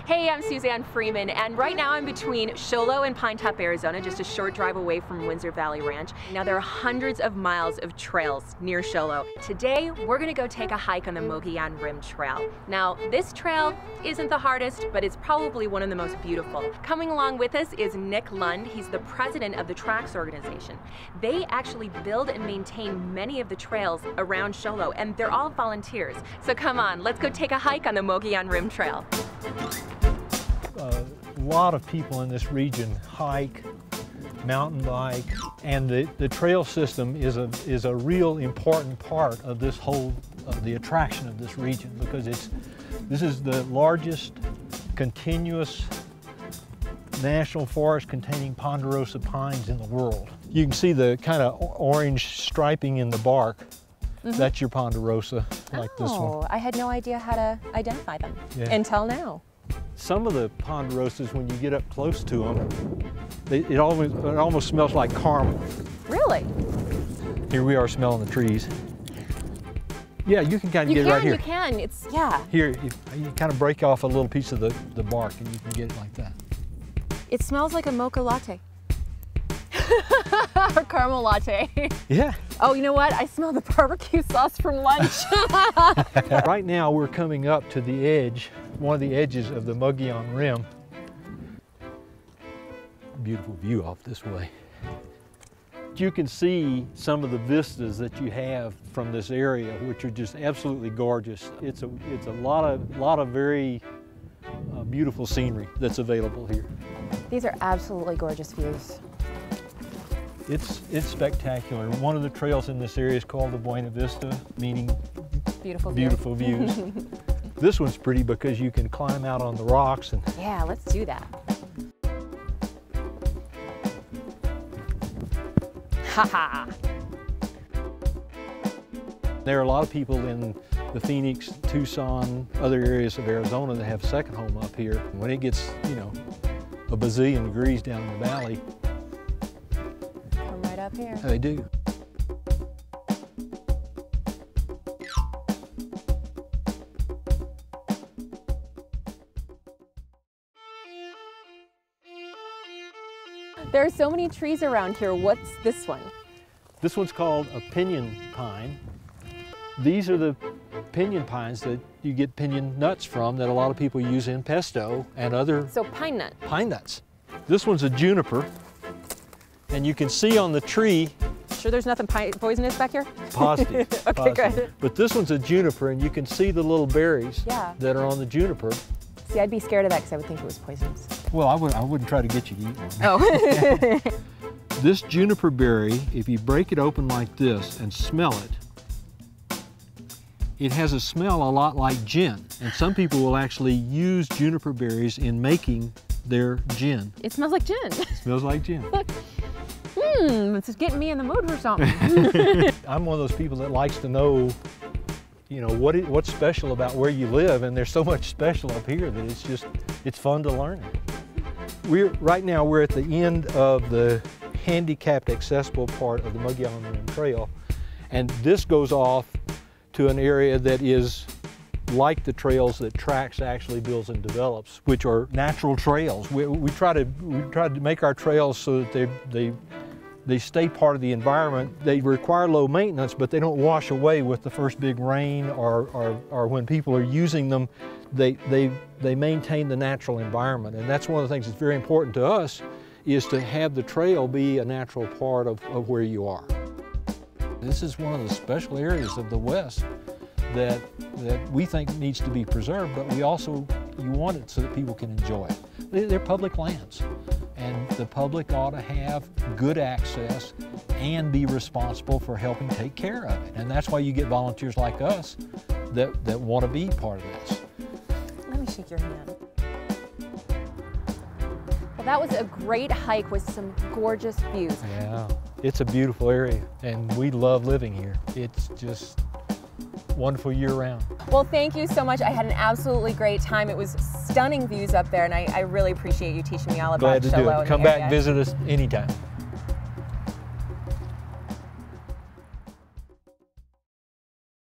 Hey, I'm Suzanne Freeman, and right now I'm between Show Low and Pine Top, Arizona, just a short drive away from Windsor Valley Ranch. Now, there are hundreds of miles of trails near Show Low. Today, we're gonna go take a hike on the Mogollon Rim Trail. Now, this trail isn't the hardest, but it's probably one of the most beautiful. Coming along with us is Nick Lund. He's the president of the Tracks organization. They actually build and maintain many of the trails around Show Low, and they're all volunteers. So come on, let's go take a hike on the Mogollon Rim Trail. A lot of people in this region hike, mountain bike, and the trail system is a real important part of this whole, the attraction of this region, because this is the largest continuous national forest containing ponderosa pines in the world. You can see the kind of orange striping in the bark. Mm-hmm. That's your ponderosa, like this one. Oh, I had no idea how to identify them until now. Some of the ponderosas, when you get up close to them, it almost smells like caramel. Really? Here we are smelling the trees. Yeah, you can kind of get it right here. You can, it's, yeah. Here, you kind of break off a little piece of the bark and you can get it like that. It smells like a mocha latte. Or caramel latte. Yeah. Oh, you know what? I smell the barbecue sauce from lunch. Right now we're coming up to the edge, one of the edges of the Mogollon Rim. Beautiful view off this way. You can see some of the vistas that you have from this area, which are just absolutely gorgeous. It's a lot of very beautiful scenery that's available here. These are absolutely gorgeous views. It's spectacular. One of the trails in this area is called the Buena Vista, meaning beautiful views. This one's pretty because you can climb out on the rocks. And yeah, let's do that. Haha. There are a lot of people in the Phoenix, Tucson, other areas of Arizona that have second home up here. When it gets, you know, a bazillion degrees down in the valley, right up here. They do. There are so many trees around here. What's this one? This one's called a pinyon pine. These are the pinyon pines that you get pinyon nuts from that a lot of people use in pesto and other pine nut. Pine nuts. This one's a juniper. And you can see on the tree. Sure there's nothing poisonous back here? Positive. Okay, positive. good. But this one's a juniper, and you can see the little berries that are on the juniper. See, I'd be scared of that because I would think it was poisonous. Well, I wouldn't try to get you to eat one. Oh. This juniper berry, if you break it open like this and smell it, it has a smell a lot like gin. And some people will actually use juniper berries in making their gin. It smells like gin. It smells like gin. This is getting me in the mood for something. I'm one of those people that likes to know, you know, what's special about where you live, and there's so much special up here that it's fun to learn it. Right now we're at the end of the handicapped accessible part of the Mogollon Rim Trail, and this goes off to an area that is like the trails that Tracks actually builds and develops, which are natural trails. We try to make our trails so that they stay part of the environment. They require low maintenance, but they don't wash away with the first big rain or when people are using them. They maintain the natural environment, and that's one of the things that's very important to us, is to have the trail be a natural part of where you are. This is one of the special areas of the West that we think needs to be preserved, but you want it so that people can enjoy it. They're public lands, and the public ought to have good access and be responsible for helping take care of it. And that's why you get volunteers like us that want to be part of this. Let me shake your hand. Well, that was a great hike with some gorgeous views. Yeah, it's a beautiful area, and we love living here. It's just wonderful year-round. Well, thank you so much. I had an absolutely great time. It was stunning views up there, and I really appreciate you teaching me all about Show Low. Glad to do it. Come back and visit us anytime.